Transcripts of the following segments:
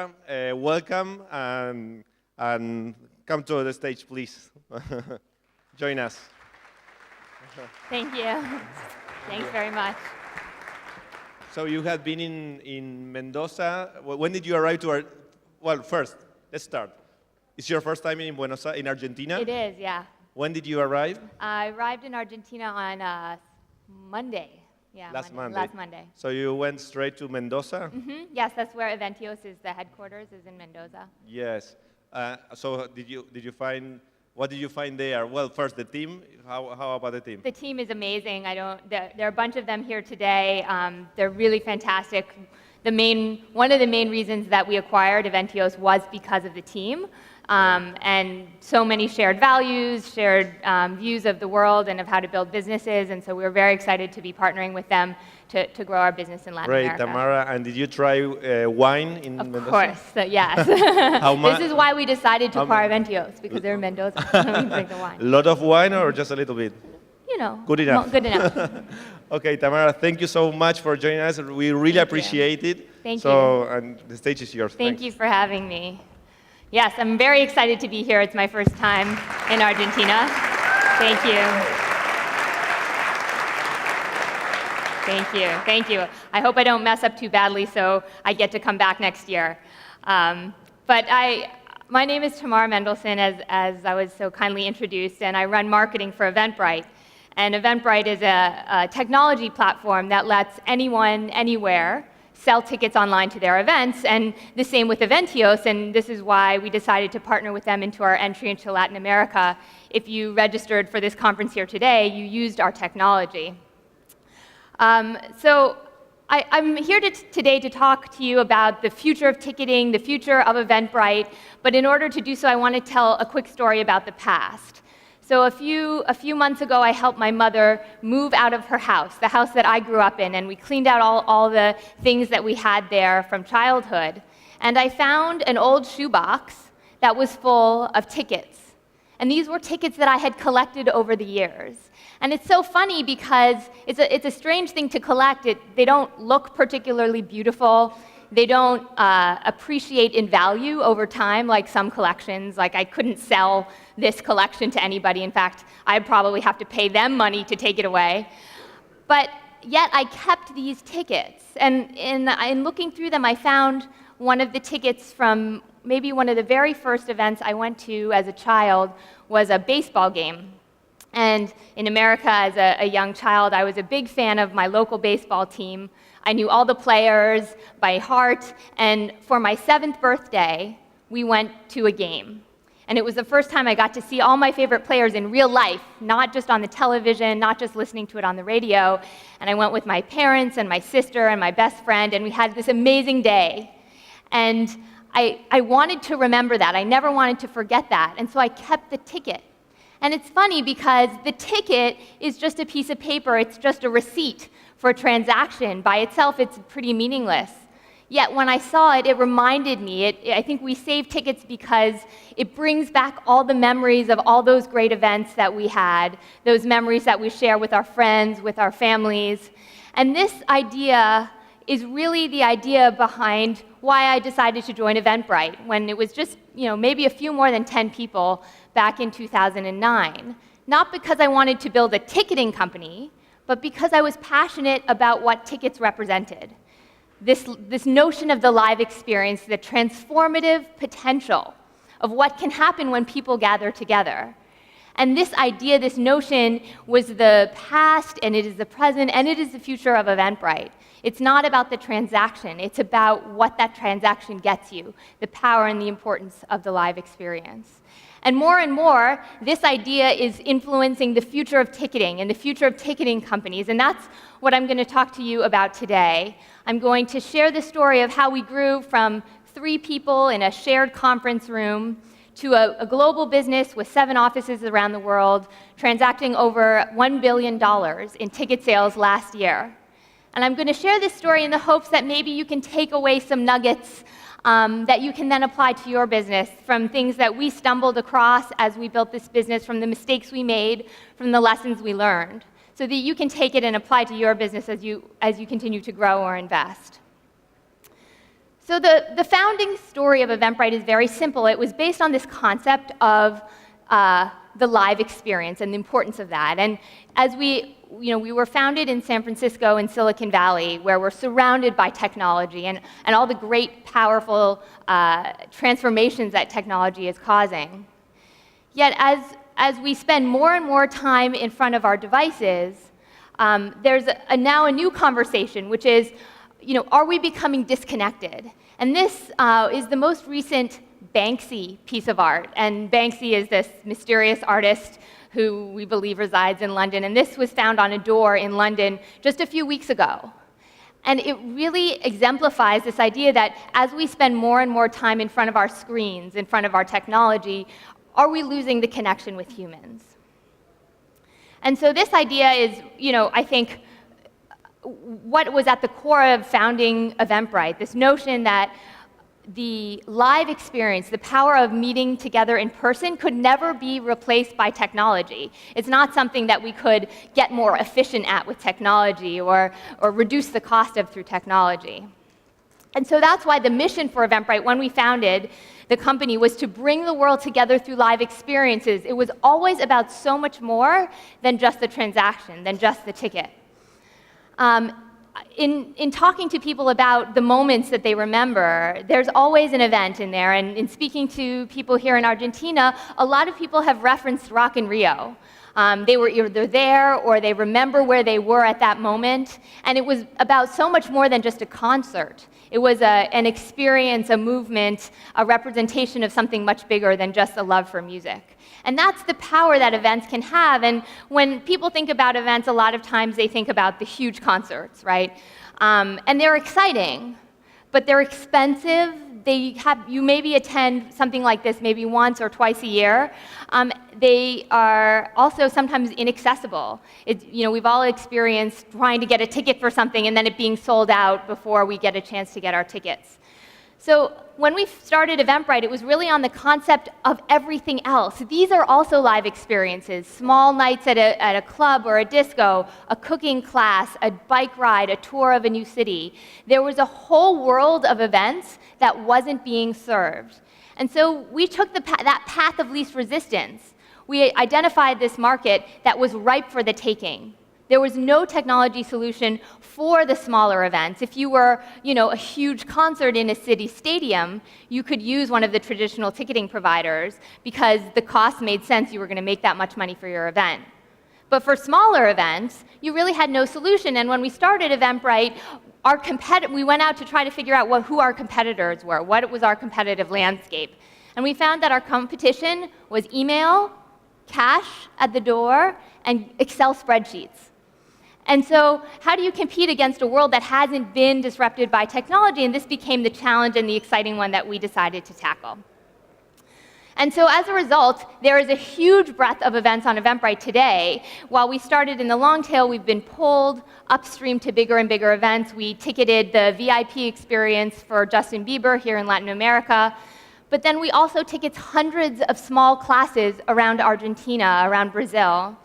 Tamara, welcome and come to the stage, please. Join us. Thank you. Thanks very much. So you had been in Mendoza. When did you arrive to our? Well, first, let's start. It's your first time in Buenos Aires, in Argentina? It is, yeah. When did you arrive? I arrived in Argentina on Monday. Yeah, Last Monday. Last Monday. So you went straight to Mendoza? Mm-hmm. Yes, that's where Eventios is. The headquarters is in Mendoza. Yes. So what did you find there? Well, first the team. How about the team? The team is amazing. There are a bunch of them here today. They're really fantastic. One of the main reasons that we acquired Eventios was because of the team. And so many shared values, shared views of the world and of how to build businesses, and so we were very excited to be partnering with them to grow our business in Latin America. Great, Tamara. And did you try wine in Mendoza? Of course, yes. This is why we decided to acquire Eventios, because they're in Mendoza. We drink the wine. A lot of wine or just a little bit? You know. Good enough. Good enough. Okay, Tamara, thank you so much for joining us. We really appreciate it. Thank you. And the stage is yours. Thank you for having me. Yes, I'm very excited to be here. It's my first time in Argentina. Thank you. Thank you. Thank you. I hope I don't mess up too badly so I get to come back next year. My name is Tamara Mendelsohn, as I was so kindly introduced, and I run marketing for Eventbrite. And Eventbrite is a technology platform that lets anyone, anywhere, sell tickets online to their events, and the same with Eventios, and this is why we decided to partner with them into our entry into Latin America. If you registered for this conference here today, you used our technology. I'm here today to talk to you about the future of ticketing, the future of Eventbrite, but in order to do so, I want to tell a quick story about the past. So a few months ago, I helped my mother move out of her house, the house that I grew up in, and we cleaned out all the things that we had there from childhood. And I found an old shoebox that was full of tickets. And these were tickets that I had collected over the years. And it's so funny because it's a strange thing to collect. They don't look particularly beautiful. They don't appreciate in value over time like some collections. Like I couldn't sell this collection to anybody. In fact, I'd probably have to pay them money to take it away. But yet I kept these tickets. And in looking through them, I found one of the tickets from maybe one of the very first events I went to as a child was a baseball game. And in America, as a young child, I was a big fan of my local baseball team. I knew all the players by heart, and for my 7th birthday, we went to a game. And it was the first time I got to see all my favorite players in real life, not just on the television, not just listening to it on the radio. And I went with my parents and my sister and my best friend, and we had this amazing day. And I wanted to remember that. I never wanted to forget that, and so I kept the ticket. And it's funny because the ticket is just a piece of paper. It's just a receipt for a transaction. By itself, it's pretty meaningless. Yet when I saw it, it reminded me. I think we save tickets because it brings back all the memories of all those great events that we had, those memories that we share with our friends, with our families. And this idea is really the idea behind why I decided to join Eventbrite when it was just, maybe a few more than 10 people back in 2009. Not because I wanted to build a ticketing company, but because I was passionate about what tickets represented. This notion of the live experience, the transformative potential of what can happen when people gather together. And this idea, this notion, was the past, and it is the present, and it is the future of Eventbrite. It's not about the transaction. It's about what that transaction gets you, the power and the importance of the live experience. And more, this idea is influencing the future of ticketing and the future of ticketing companies, and that's what I'm going to talk to you about today. I'm going to share the story of how we grew from 3 people in a shared conference room to a global business with 7 offices around the world, transacting over $1 billion in ticket sales last year. And I'm going to share this story in the hopes that maybe you can take away some nuggets that you can then apply to your business from things that we stumbled across as we built this business, from the mistakes we made, from the lessons we learned, so that you can take it and apply to your business as you continue to grow or invest. So the founding story of Eventbrite is very simple. It was based on this concept of the live experience and the importance of that. And as we were founded in San Francisco in Silicon Valley, where we're surrounded by technology and all the great, powerful transformations that technology is causing. Yet as we spend more and more time in front of our devices, there's now a new conversation, which is, are we becoming disconnected? And this is the most recent Banksy piece of art. And Banksy is this mysterious artist who we believe resides in London. And this was found on a door in London just a few weeks ago. And it really exemplifies this idea that as we spend more and more time in front of our screens, in front of our technology, are we losing the connection with humans? And so this idea is, I think, what was at the core of founding Eventbrite, this notion that the live experience, the power of meeting together in person, could never be replaced by technology. It's not something that we could get more efficient at with technology or reduce the cost of through technology. And so that's why the mission for Eventbrite, when we founded the company, was to bring the world together through live experiences. It was always about so much more than just the transaction, than just the ticket. In talking to people about the moments that they remember, there's always an event in there. And in speaking to people here in Argentina, a lot of people have referenced Rock in Rio. They were either there or they remember where they were at that moment. And it was about so much more than just a concert. It was an experience, a movement, a representation of something much bigger than just a love for music. And that's the power that events can have. And when people think about events, a lot of times they think about the huge concerts, right? And they're exciting, but they're expensive. You maybe attend something like this maybe once or twice a year. They are also sometimes inaccessible. We've all experienced trying to get a ticket for something and then it being sold out before we get a chance to get our tickets. So when we started Eventbrite, it was really on the concept of everything else. These are also live experiences, small nights at a club or a disco, a cooking class, a bike ride, a tour of a new city. There was a whole world of events that wasn't being served. And so we took that path of least resistance. We identified this market that was ripe for the taking. There was no technology solution for the smaller events. If you were, a huge concert in a city stadium, you could use one of the traditional ticketing providers because the cost made sense. You were going to make that much money for your event. But for smaller events, you really had no solution. And when we started Eventbrite, we went out to try to figure out who our competitors were, what was our competitive landscape. And we found that our competition was email, cash at the door, and Excel spreadsheets. And so how do you compete against a world that hasn't been disrupted by technology? And this became the challenge and the exciting one that we decided to tackle. And so as a result, there is a huge breadth of events on Eventbrite today. While we started in the long tail, we've been pulled upstream to bigger and bigger events. We ticketed the VIP experience for Justin Bieber here in Latin America. But then we also ticket hundreds of small classes around Argentina, around Brazil.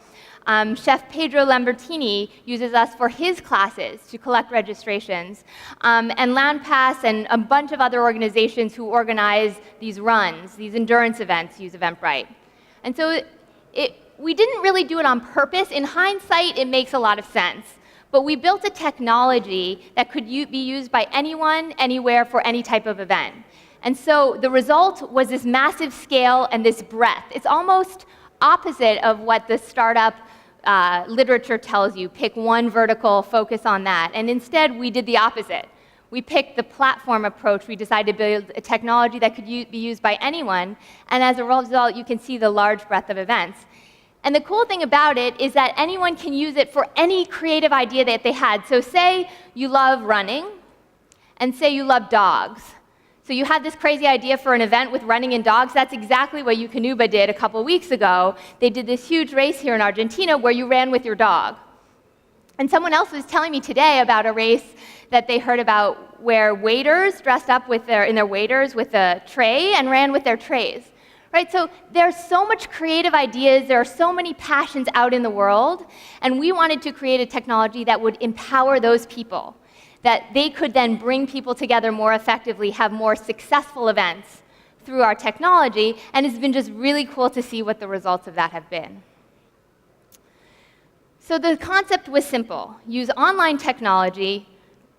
Chef Pedro Lambertini uses us for his classes to collect registrations. And LandPass and a bunch of other organizations who organize these runs, these endurance events, use Eventbrite. And so we didn't really do it on purpose. In hindsight, it makes a lot of sense. But we built a technology that could be used by anyone, anywhere, for any type of event. And so the result was this massive scale and this breadth. It's almost opposite of what the startup literature tells you. Pick one vertical, focus on that. And instead, we did the opposite. We picked the platform approach. We decided to build a technology that could be used by anyone. And as a result, you can see the large breadth of events. And the cool thing about it is that anyone can use it for any creative idea that they had. So say you love running, and say you love dogs. So you had this crazy idea for an event with running and dogs. That's exactly what Eukanuba did a couple weeks ago. They did this huge race here in Argentina where you ran with your dog. And someone else was telling me today about a race that they heard about where waiters dressed up in their waiters with a tray and ran with their trays. Right? So there's so much creative ideas. There are so many passions out in the world. And we wanted to create a technology that would empower those people, that they could then bring people together more effectively, have more successful events through our technology, and it's been just really cool to see what the results of that have been. So the concept was simple. Use online technology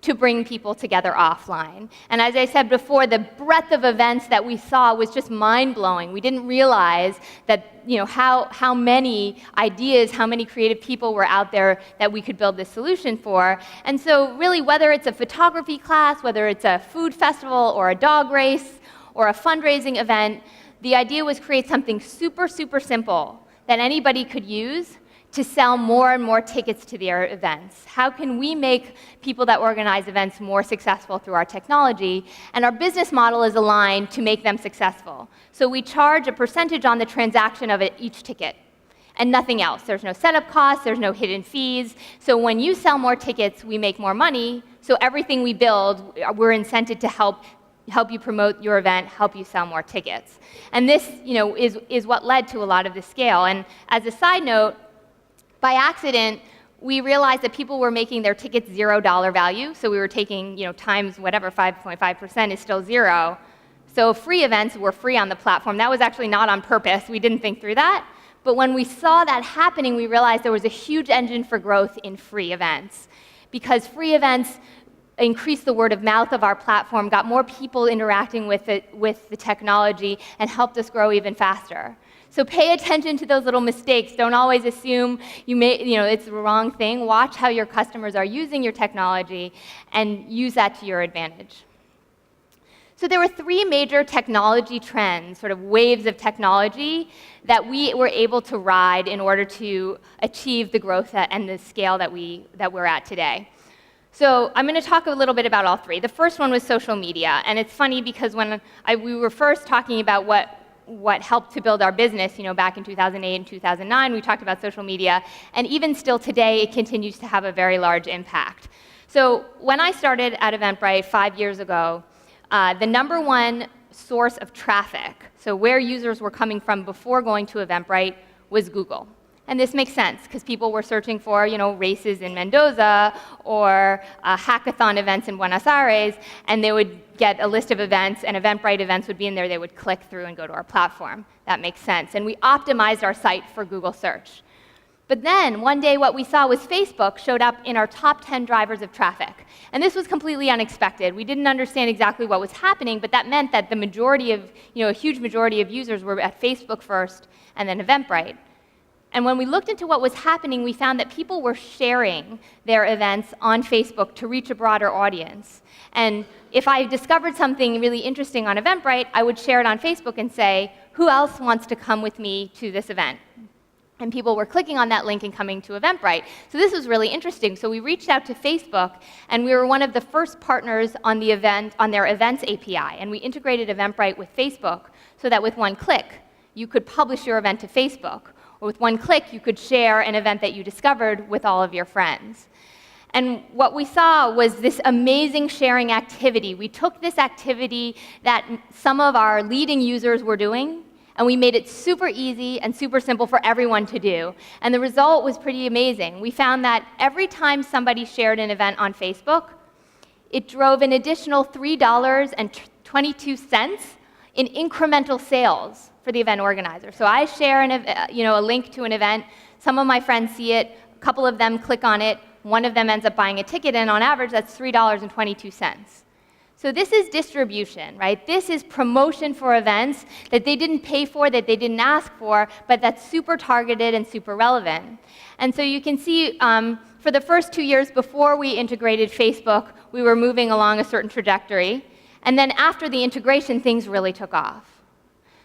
to bring people together offline. And as I said before, the breadth of events that we saw was just mind-blowing. We didn't realize that, how many ideas, how many creative people were out there that we could build this solution for. And so really, whether it's a photography class, whether it's a food festival or a dog race or a fundraising event, the idea was create something super, super simple that anybody could use to sell more and more tickets to their events. How can we make people that organize events more successful through our technology? And our business model is aligned to make them successful. So we charge a percentage on the transaction of each ticket, and nothing else. There's no setup costs, there's no hidden fees. So when you sell more tickets, we make more money. So everything we build, we're incented to help you promote your event, help you sell more tickets. And this, is what led to a lot of the scale. And as a side note, by accident, we realized that people were making their tickets $0 value, so we were taking, times whatever, 5.5% is still zero. So free events were free on the platform. That was actually not on purpose. We didn't think through that. But when we saw that happening, we realized there was a huge engine for growth in free events, because free events increased the word of mouth of our platform, got more people interacting with the technology, and helped us grow even faster. So pay attention to those little mistakes. Don't always assume it's the wrong thing. Watch how your customers are using your technology and use that to your advantage. So there were three major technology trends, sort of waves of technology, that we were able to ride in order to achieve the growth and the scale that we're at today. So I'm going to talk a little bit about all three. The first one was social media, and it's funny because when we were first talking about what helped to build our business, back in 2008 and 2009, we talked about social media, and even still today, it continues to have a very large impact. So when I started at Eventbrite 5 years ago, the number one source of traffic, so where users were coming from before going to Eventbrite, was Google. And this makes sense, because people were searching for, races in Mendoza or hackathon events in Buenos Aires, and they would get a list of events, and Eventbrite events would be in there. They would click through and go to our platform. That makes sense. And we optimized our site for Google search. But then, one day, what we saw was Facebook showed up in our top 10 drivers of traffic. And this was completely unexpected. We didn't understand exactly what was happening, but that meant that the majority of, a huge majority of users were at Facebook first, and then Eventbrite. And when we looked into what was happening, we found that people were sharing their events on Facebook to reach a broader audience. And if I discovered something really interesting on Eventbrite, I would share it on Facebook and say, who else wants to come with me to this event? And people were clicking on that link and coming to Eventbrite. So this was really interesting. So we reached out to Facebook, and we were one of the first partners on their Events API. And we integrated Eventbrite with Facebook so that with one click, you could publish your event to Facebook. Or with one click, you could share an event that you discovered with all of your friends. And what we saw was this amazing sharing activity. We took this activity that some of our leading users were doing, and we made it super easy and super simple for everyone to do. And the result was pretty amazing. We found that every time somebody shared an event on Facebook, it drove an additional $3.22 in incremental sales for the event organizer. So I share a link to an event. Some of my friends see it. A couple of them click on it. One of them ends up buying a ticket, and on average, that's $3.22. So this is distribution, right? This is promotion for events that they didn't pay for, that they didn't ask for, but that's super targeted and super relevant. And so you can see for the first 2 years before we integrated Facebook, we were moving along a certain trajectory. And then after the integration, things really took off.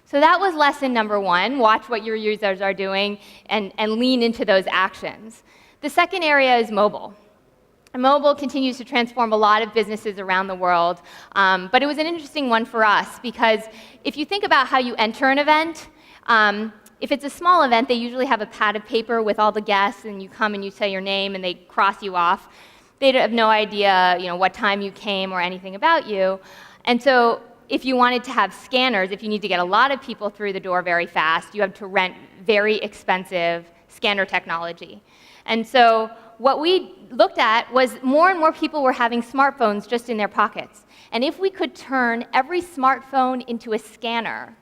So that was lesson number one. Watch what your users are doing and lean into those actions. The second area is mobile. And mobile continues to transform a lot of businesses around the world. But it was an interesting one for us, because if you think about how you enter an event, if it's a small event, they usually have a pad of paper with all the guests, and you come and you say your name, and they cross you off. They have no idea, what time you came or anything about you. And so if you wanted to have scanners, if you need to get a lot of people through the door very fast, you have to rent very expensive scanner technology. And so what we looked at was more and more people were having smartphones just in their pockets. And if we could turn every smartphone into a scanner,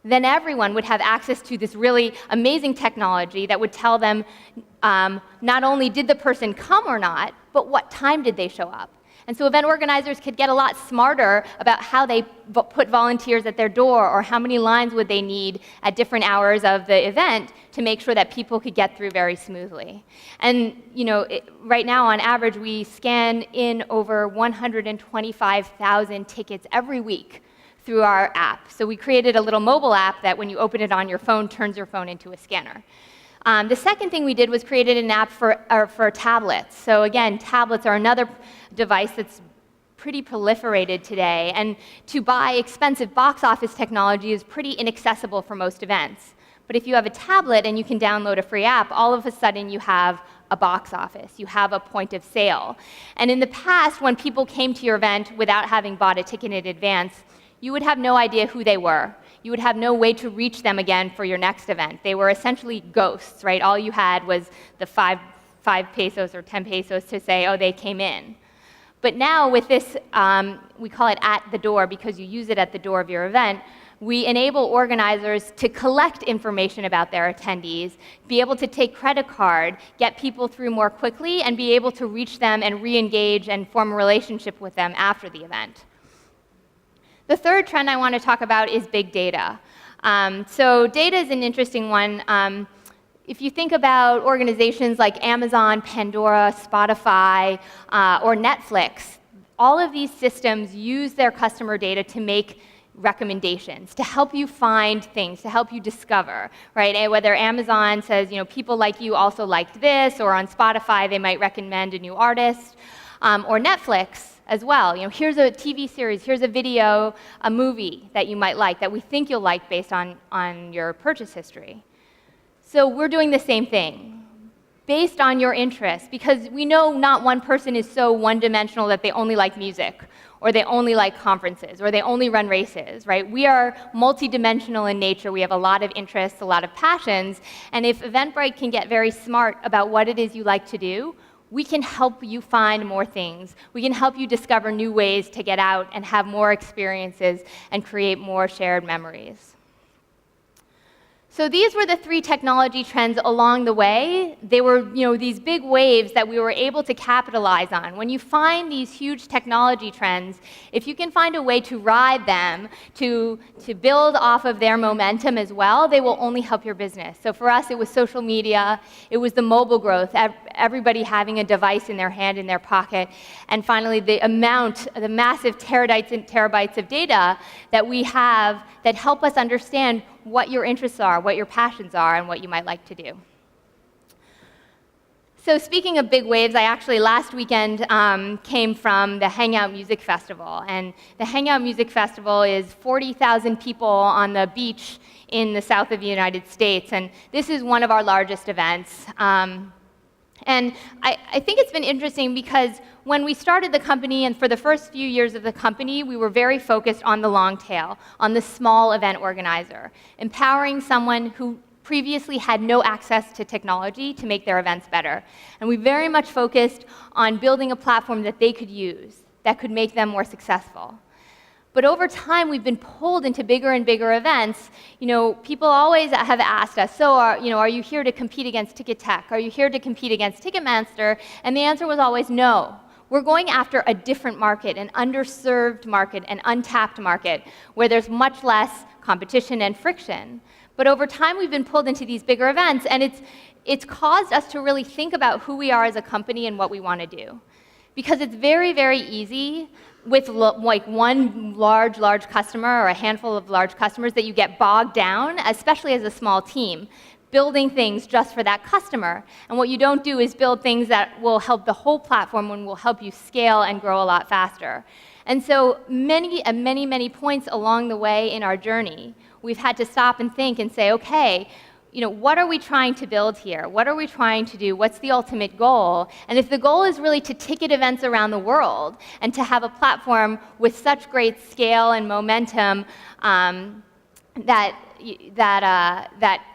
then everyone would have access to this really amazing technology that would tell them not only did the person come or not, but what time did they show up. And so event organizers could get a lot smarter about how they put volunteers at their door, or how many lines would they need at different hours of the event to make sure that people could get through very smoothly. And right now, on average, we scan in over 125,000 tickets every week through our app. So we created a little mobile app that when you open it on your phone, turns your phone into a scanner. The second thing we did was created an app for tablets. So again, tablets are another device that's pretty proliferated today. And to buy expensive box office technology is pretty inaccessible for most events. But if you have a tablet and you can download a free app, all of a sudden you have a box office. You have a point of sale. And in the past, when people came to your event without having bought a ticket in advance, you would have no idea who they were. You would have no way to reach them again for your next event. They were essentially ghosts, right? All you had was the 5 pesos or 10 pesos to say, oh, they came in. But now with this, we call it at the door because you use it at the door of your event, we enable organizers to collect information about their attendees, be able to take credit card, get people through more quickly, and be able to reach them and re-engage and form a relationship with them after the event. The third trend I want to talk about is big data. So data is an interesting one. If you think about organizations like Amazon, Pandora, Spotify, or Netflix, all of these systems use their customer data to make recommendations, to help you find things, to help you discover, right? And whether Amazon says, people like you also liked this, or on Spotify they might recommend a new artist, or Netflix as well. Here's a TV series, here's a video, a movie that you might like, that we think you'll like based on your purchase history. So we're doing the same thing, based on your interests, because we know not one person is so one-dimensional that they only like music, or they only like conferences, or they only run races, right? We are multidimensional in nature. We have a lot of interests, a lot of passions, and if Eventbrite can get very smart about what it is you like to do, we can help you find more things. We can help you discover new ways to get out and have more experiences and create more shared memories. So these were the 3 technology trends along the way. They were, these big waves that we were able to capitalize on. When you find these huge technology trends, if you can find a way to ride them, to build off of their momentum as well, they will only help your business. So for us, it was social media, it was the mobile growth, everybody having a device in their hand, in their pocket, and finally the massive terabytes and terabytes of data that we have that help us understand what your interests are, what your passions are, and what you might like to do. So speaking of big waves, I actually last weekend came from the Hangout Music Festival. And the Hangout Music Festival is 40,000 people on the beach in the south of the United States. And this is one of our largest events. And I think it's been interesting because when we started the company, and for the first few years of the company, we were very focused on the long tail, on the small event organizer, empowering someone who previously had no access to technology to make their events better. And we very much focused on building a platform that they could use, that could make them more successful. But over time, we've been pulled into bigger and bigger events. People always have asked us, so are you here to compete against Ticket Tech? Are you here to compete against Ticketmaster? And the answer was always no. We're going after a different market, an underserved market, an untapped market, where there's much less competition and friction. But over time, we've been pulled into these bigger events, and it's caused us to really think about who we are as a company and what we want to do. Because it's very, very easy with like one large customer or a handful of large customers that you get bogged down, especially as a small team, building things just for that customer. And what you don't do is build things that will help the whole platform and will help you scale and grow a lot faster. And so many points along the way in our journey, we've had to stop and think and say, okay, what are we trying to build here? What are we trying to do? What's the ultimate goal? And if the goal is really to ticket events around the world and to have a platform with such great scale and momentum that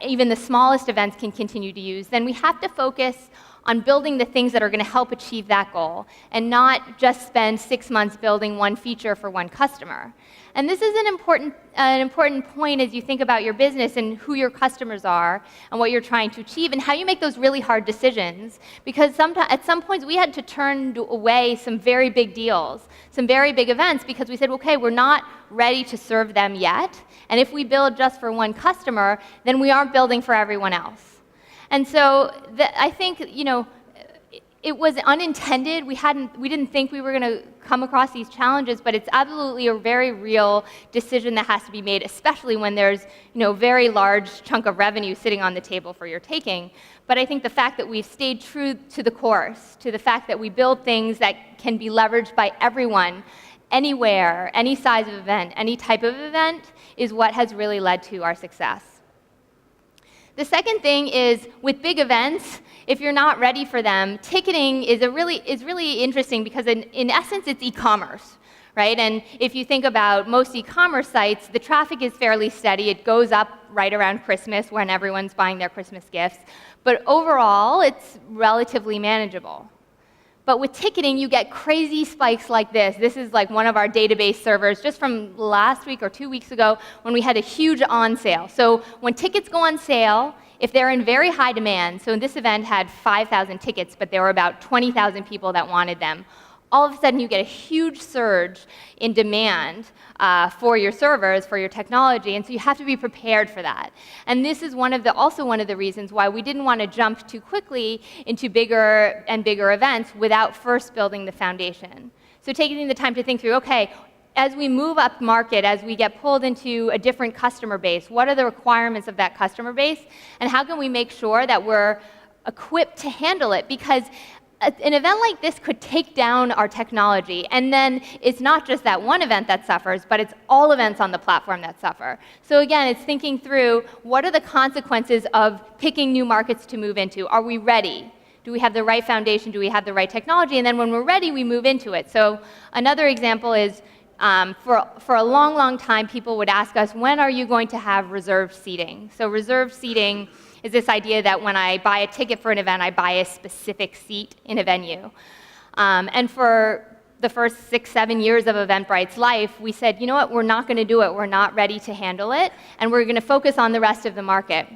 even the smallest events can continue to use, then we have to focus on building the things that are going to help achieve that goal, and not just spend 6 months building one feature for one customer. And this is an important point as you think about your business and who your customers are and what you're trying to achieve and how you make those really hard decisions. Because at some points we had to turn away some very big deals, some very big events, because we said, okay, we're not ready to serve them yet. And if we build just for one customer, then we aren't building for everyone else. And so I think, it was unintended. We didn't think we were going to come across these challenges, but it's absolutely a very real decision that has to be made, especially when there's very large chunk of revenue sitting on the table for your taking. But I think the fact that we've stayed true to the course, to the fact that we build things that can be leveraged by everyone, anywhere, any size of event, any type of event, is what has really led to our success. The second thing is, with big events, if you're not ready for them, ticketing is really interesting because in essence it's e-commerce, right? And if you think about most e-commerce sites, the traffic is fairly steady. It goes up right around Christmas when everyone's buying their Christmas gifts. But overall, it's relatively manageable. But with ticketing, you get crazy spikes like this. This is like one of our database servers just from last week or 2 weeks ago when we had a huge on sale. So when tickets go on sale, if they're in very high demand, so this event had 5,000 tickets, but there were about 20,000 people that wanted them, all of a sudden you get a huge surge in demand for your servers, for your technology, and so you have to be prepared for that. And this is also one of the reasons why we didn't want to jump too quickly into bigger and bigger events without first building the foundation. So taking the time to think through, okay, as we move up market, as we get pulled into a different customer base, what are the requirements of that customer base, and how can we make sure that we're equipped to handle it? Because an event like this could take down our technology, and then it's not just that one event that suffers, but it's all events on the platform that suffer. So again, it's thinking through what are the consequences of picking new markets to move into. Are we ready? Do we have the right foundation? Do we have the right technology? And then when we're ready, we move into it. So another example is for a long, long time, people would ask us, when are you going to have reserved seating? So reserved seating is this idea that when I buy a ticket for an event, I buy a specific seat in a venue. And for the first 6, 7 years of Eventbrite's life, we said, you know what, we're not going to do it. We're not ready to handle it, and we're going to focus on the rest of the market.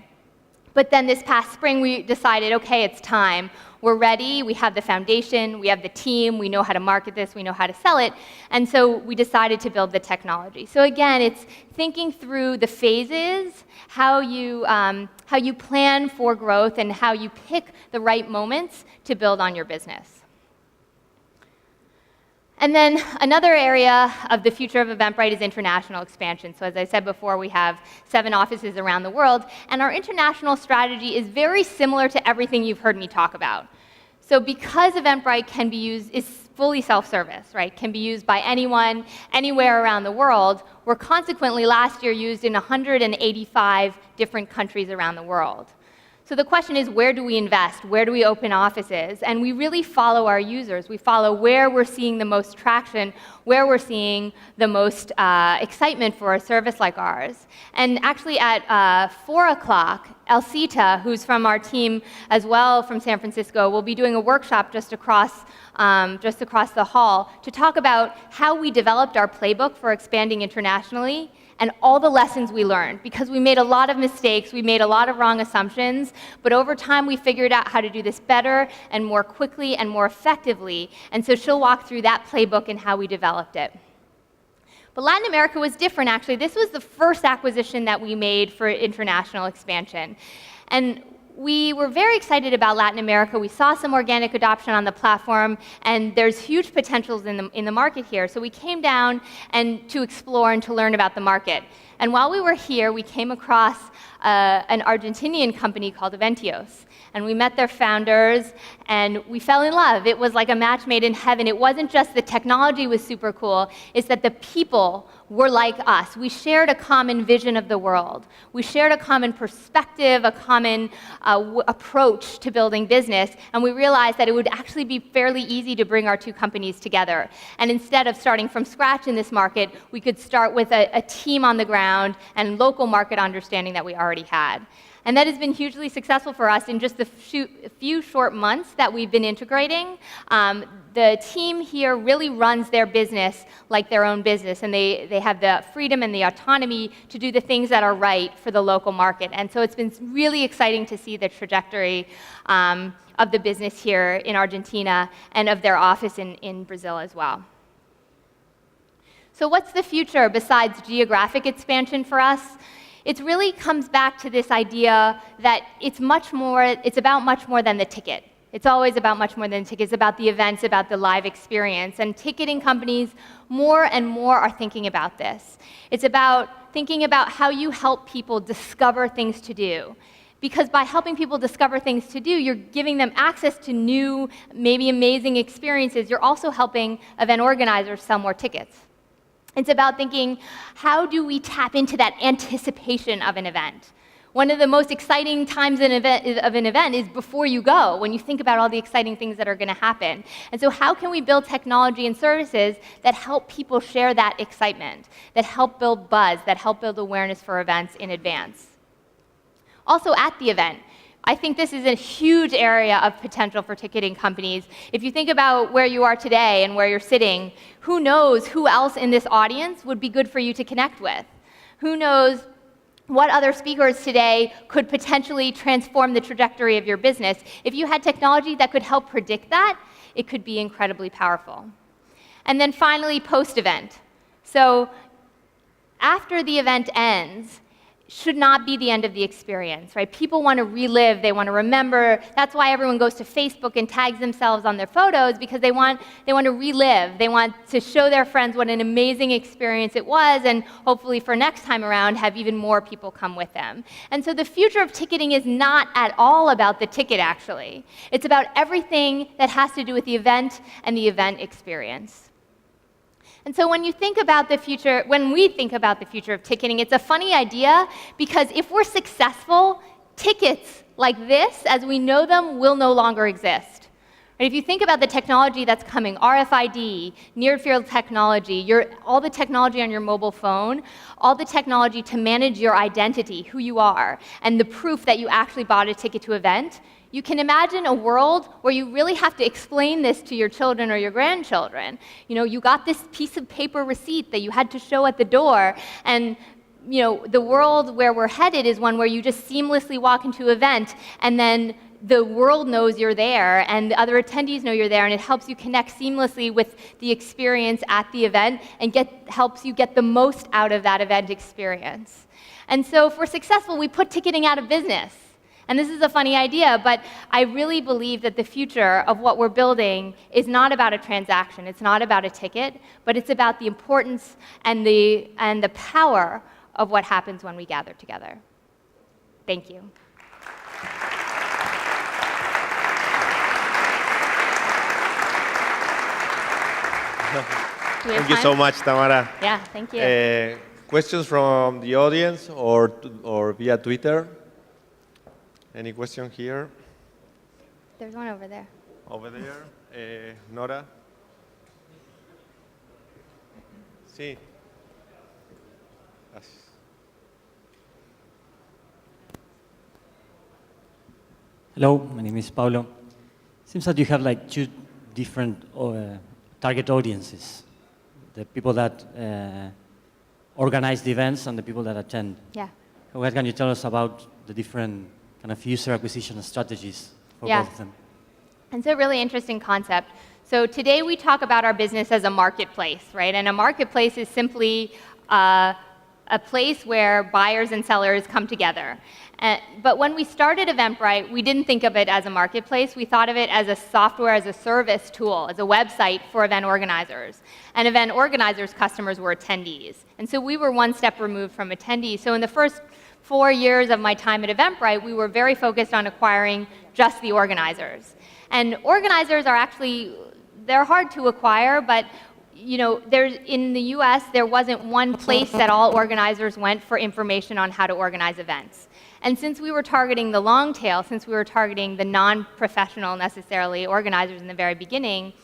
But then this past spring, we decided, okay, it's time. We're ready, we have the foundation, we have the team, we know how to market this, we know how to sell it, and so we decided to build the technology. So again, it's thinking through the phases, how you plan for growth, and how you pick the right moments to build on your business. And then another area of the future of Eventbrite is international expansion. So as I said before, we have 7 offices around the world, and our international strategy is very similar to everything you've heard me talk about. So because Eventbrite can be used, is fully self-service, right? Can be used by anyone, anywhere around the world. We're consequently last year used in 185 different countries around the world. So the question is, where do we invest? Where do we open offices? And we really follow our users. We follow where we're seeing the most traction, where we're seeing the most excitement for a service like ours. And actually at 4 o'clock, Elsita, who's from our team as well from San Francisco, will be doing a workshop just across the hall to talk about how we developed our playbook for expanding internationally and all the lessons we learned, because we made a lot of mistakes, we made a lot of wrong assumptions, but over time we figured out how to do this better and more quickly and more effectively, and so she'll walk through that playbook and how we developed it. But Latin America was different, actually. This was the first acquisition that we made for international expansion. And we were very excited about Latin America. We saw some organic adoption on the platform, and there's huge potentials in the market here. So we came down to explore and to learn about the market. And while we were here, we came across an Argentinian company called Eventios. And we met their founders, and we fell in love. It was like a match made in heaven. It wasn't just the technology was super cool, it's that the people were like us. We shared a common vision of the world. We shared a common perspective, a common approach to building business, and we realized that it would actually be fairly easy to bring our 2 companies together. And instead of starting from scratch in this market, we could start with a team on the ground and local market understanding that we already had. And that has been hugely successful for us in just the few short months that we've been integrating. The team here really runs their business like their own business, and they have the freedom and the autonomy to do the things that are right for the local market. And so it's been really exciting to see the trajectory of the business here in Argentina and of their office in Brazil as well. So what's the future besides geographic expansion for us? It really comes back to this idea that it's about much more than the ticket. It's always about much more than tickets. It's about the events, about the live experience. And ticketing companies more and more are thinking about this. It's about thinking about how you help people discover things to do. Because by helping people discover things to do, you're giving them access to new, maybe amazing experiences. You're also helping event organizers sell more tickets. It's about thinking, how do we tap into that anticipation of an event? One of the most exciting times of an event is before you go, when you think about all the exciting things that are going to happen. And so how can we build technology and services that help people share that excitement, that help build buzz, that help build awareness for events in advance? Also at the event, I think this is a huge area of potential for ticketing companies. If you think about where you are today and where you're sitting, who knows who else in this audience would be good for you to connect with? Who knows what other speakers today could potentially transform the trajectory of your business? If you had technology that could help predict that, it could be incredibly powerful. And then finally, post-event. So after the event ends, should not be the end of the experience, right? People want to relive, they want to remember. That's why everyone goes to Facebook and tags themselves on their photos, because they want to relive. They want to show their friends what an amazing experience it was, and hopefully for next time around have even more people come with them. And so the future of ticketing is not at all about the ticket, actually. It's about everything that has to do with the event and the event experience. And so when we think about the future of ticketing, it's a funny idea, because if we're successful, tickets like this, as we know them, will no longer exist. And if you think about the technology that's coming, RFID, near-field technology, all the technology on your mobile phone, all the technology to manage your identity, who you are, and the proof that you actually bought a ticket to an event, you can imagine a world where you really have to explain this to your children or your grandchildren. You know, you got this piece of paper receipt that you had to show at the door, and the world where we're headed is one where you just seamlessly walk into an event, and then the world knows you're there, and the other attendees know you're there, and it helps you connect seamlessly with the experience at the event, and helps you get the most out of that event experience. And so if we're successful, we put ticketing out of business. And this is a funny idea, but I really believe that the future of what we're building is not about a transaction. It's not about a ticket, but it's about the importance and the power of what happens when we gather together. Thank you. Thank you so much, Tamara. Yeah, thank you. Questions from the audience or via Twitter? Any question here? There's one over there. Over there. Nora? Sí. Gracias. Hello, my name is Paulo. Seems that you have like two different target audiences. The people that organize the events and the people that attend. Yeah. What can you tell us about the different kind of user acquisition strategies for both of them? It's a really interesting concept. So today we talk about our business as a marketplace, right? And a marketplace is simply a place where buyers and sellers come together. But when we started Eventbrite, we didn't think of it as a marketplace. We thought of it as a software as a service tool, as a website for event organizers. And event organizers' customers were attendees. And so we were one step removed from attendees. So in the first 4 years of my time at Eventbrite, we were very focused on acquiring just the organizers. And organizers are actually, they're hard to acquire, but in the US, there wasn't one place that all organizers went for information on how to organize events. And since we were targeting the long tail, since we were targeting the non-professional necessarily organizers in the very beginning,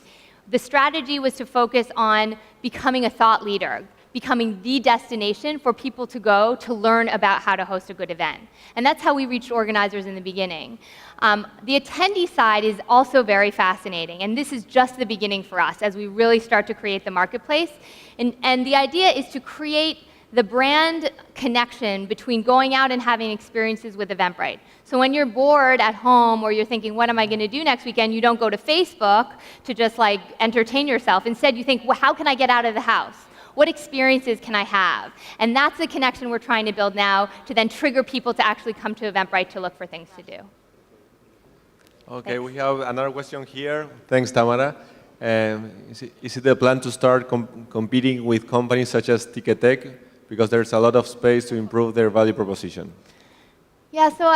the strategy was to focus on becoming a thought leader, becoming the destination for people to go to learn about how to host a good event. And that's how we reached organizers in the beginning. The attendee side is also very fascinating, and this is just the beginning for us as we really start to create the marketplace. And the idea is to create the brand connection between going out and having experiences with Eventbrite. So when you're bored at home or you're thinking, what am I going to do next weekend, you don't go to Facebook to just like entertain yourself. Instead, you think, well, how can I get out of the house? What experiences can I have? And that's the connection we're trying to build now to then trigger people to actually come to Eventbrite to look for things to do. Okay, Thanks. we have another question here. Thanks, Tamara. Is it the plan to start competing with companies such as Ticketek? Because there's a lot of space to improve their value proposition. Yeah, so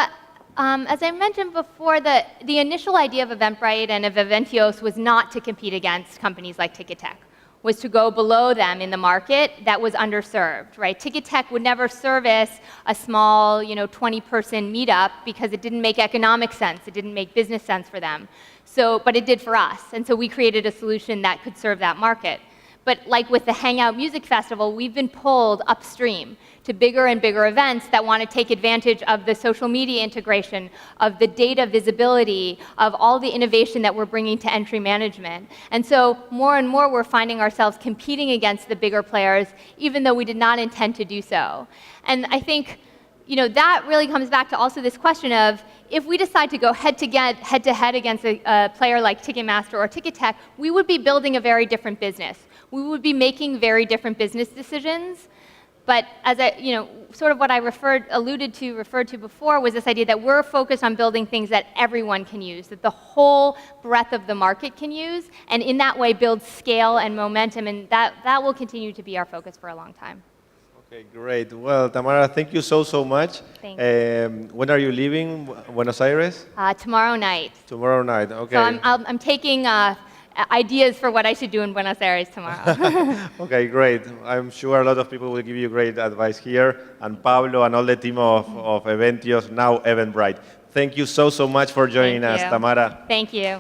as I mentioned before, the initial idea of Eventbrite and of Eventios was not to compete against companies like Ticketek, was to go below them in the market that was underserved, right? Ticketek would never service a small, 20-person meetup because it didn't make economic sense. It didn't make business sense for them. But it did for us. And so we created a solution that could serve that market. But like with the Hangout Music Festival, we've been pulled upstream to bigger and bigger events that want to take advantage of the social media integration, of the data visibility, of all the innovation that we're bringing to entry management. And so more and more we're finding ourselves competing against the bigger players, even though we did not intend to do so. And I think that really comes back to also this question of, if we decide to go head-to-head against a player like Ticketmaster or Ticketek, we would be building a very different business. We would be making very different business decisions. But as sort of what I referred to before was this idea that we're focused on building things that everyone can use, that the whole breadth of the market can use, and in that way build scale and momentum, and that will continue to be our focus for a long time. Okay, great. Well, Tamara, thank you so much. Thanks. When are you leaving Buenos Aires? Tomorrow night. Tomorrow night, okay. So I'm taking ideas for what I should do in Buenos Aires tomorrow. Okay, great. I'm sure a lot of people will give you great advice here, and Pablo and all the team of Eventios, now Eventbrite. Thank you so much for joining us, Tamara. Thank you.